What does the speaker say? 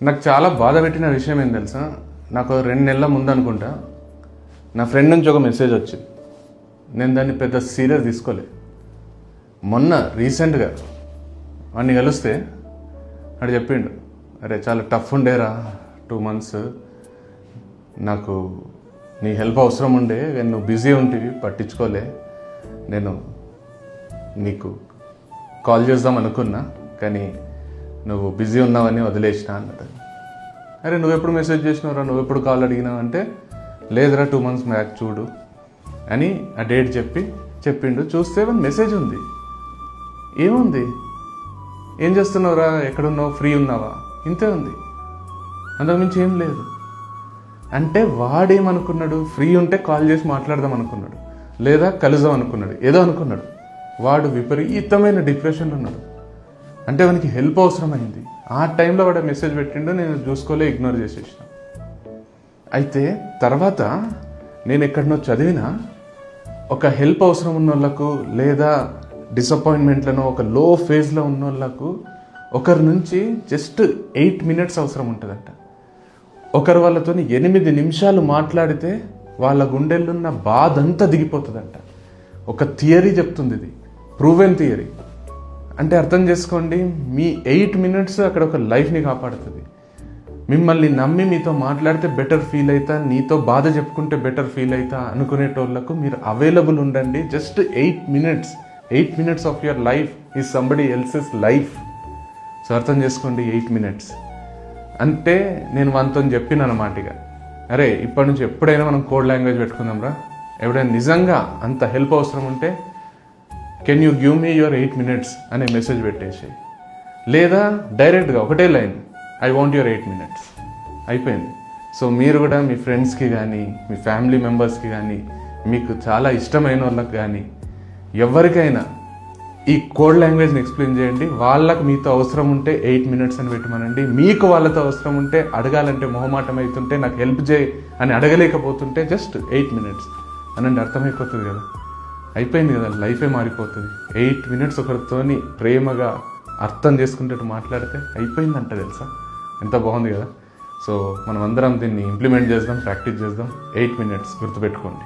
నాకు చాలా బాధ పెట్టిన విషయం ఏం తెలుసా, నాకు 2 నెలల ముందు అనుకుంటా నా ఫ్రెండ్ నుంచి ఒక మెసేజ్ వచ్చింది. నేను దాన్ని పెద్ద సీరియస్ తీసుకోలే. మొన్న రీసెంట్గా వాడిని కలిస్తే వాడు చెప్పిండు, అరే చాలా టఫ్ ఉండేరా 2 months, నాకు నీ హెల్ప్ అవసరం ఉండే కానీ నువ్వు బిజీ ఉంటివి పట్టించుకోలే, నేను నీకు కాల్ చేద్దాం అనుకున్నా కానీ నువ్వు బిజీ ఉన్నావని వదిలేసిన అన్నది. అరే నువ్వెప్పుడు మెసేజ్ చేసినావురా, నువ్వెప్పుడు కాల్ అడిగినావు అంటే, లేదురా 2 months బ్యాక్ చూడు అని ఆ డేట్ చెప్పిండు. చూస్తే వన్ మెసేజ్ ఉంది. ఏముంది, ఏం చేస్తున్నావురా, ఎక్కడున్నావు, ఫ్రీ ఉన్నావా, ఇంతే ఉంది, అంతకుమించి ఏం లేదు. అంటే వాడేమనుకున్నాడు, ఫ్రీ ఉంటే కాల్ చేసి మాట్లాడదాం అనుకున్నాడు, లేదా కలుద్దాం అనుకున్నాడు, ఏదో అనుకున్నాడు. వాడు విపరీతమైన డిప్రెషన్లో ఉన్నాడు. అంటే వానికి హెల్ప్ అవసరమైంది. ఆ టైంలో వాడు మెసేజ్ పెట్టిండు, నేను చూసుకోలే, ఇగ్నోర్ చేసేసిన. అయితే తర్వాత నేను ఎక్కడనో చదివిన ఒక హెల్ప్ అవసరం ఉన్న వాళ్ళకు, లేదా డిసప్పాయింట్మెంట్లను ఒక లో ఫేజ్లో ఉన్న వాళ్ళకు ఒకరి నుంచి జస్ట్ 8 minutes అవసరం ఉంటుందంట. ఒకరు వాళ్ళతో 8 నిమిషాలు మాట్లాడితే వాళ్ళ గుండెల్లున్న బాధ అంతా దిగిపోతుందంట. ఒక థియరీ చెప్తుంది, ఇది ప్రూవెన్ థియరీ. అంటే అర్థం చేసుకోండి, మీ 8 minutes అక్కడ ఒక లైఫ్ని కాపాడుతుంది. మిమ్మల్ని నమ్మి మీతో మాట్లాడితే బెటర్ ఫీల్ అవుతా, నీతో బాధ చెప్పుకుంటే బెటర్ ఫీల్ అవుతా అనుకునేటోళ్ళకు మీరు అవైలబుల్ ఉండండి. Just 8 minutes. 8 minutes of your life is somebody else's life. So అర్థం చేసుకోండి, 8 minutes అంటే నేను మనతో చెప్పిన అన్నమాట. ఇక అరే ఇప్పటి నుంచి ఎప్పుడైనా మనం కోడ్ లాంగ్వేజ్ పెట్టుకుందాం రా, ఎవడైనా నిజంగా అంత హెల్ప్ అవసరం ఉంటే can you give me your 8 minutes అనే మెసేజ్ పెట్టేసి, లేదా డైరెక్ట్గా ఒకటే line, I want your 8 minutes, అయిపోయింది. సో మీరు కూడా మీ ఫ్రెండ్స్కి కానీ, మీ ఫ్యామిలీ మెంబర్స్కి కానీ, మీకు చాలా ఇష్టమైన వాళ్ళకి కానీ, ఎవరికైనా ఈ కోడ్ లాంగ్వేజ్ని ఎక్స్ప్లెయిన్ చేయండి. వాళ్ళకు మీతో అవసరం ఉంటే 8 minutes అని పెట్టమనండి. మీకు వాళ్ళతో అవసరం ఉంటే, అడగాలంటే మొహమాటం అవుతుంటే, నాకు హెల్ప్ చేయి అని అడగలేకపోతుంటే జస్ట్ 8 minutes అనండి. అర్థమైపోతుంది కదా, అయిపోయింది కదా, లైఫే మారిపోతుంది. 8 minutes ఒకరితోని ప్రేమగా అర్థం చేసుకునేటట్టు మాట్లాడితే అయిపోయిందంట. తెలుసా, ఎంత బాగుంది కదా. సో మనం అందరం దీన్ని ఇంప్లిమెంట్ చేద్దాం, ప్రాక్టీస్ చేద్దాం. 8 minutes గుర్తుపెట్టుకోండి.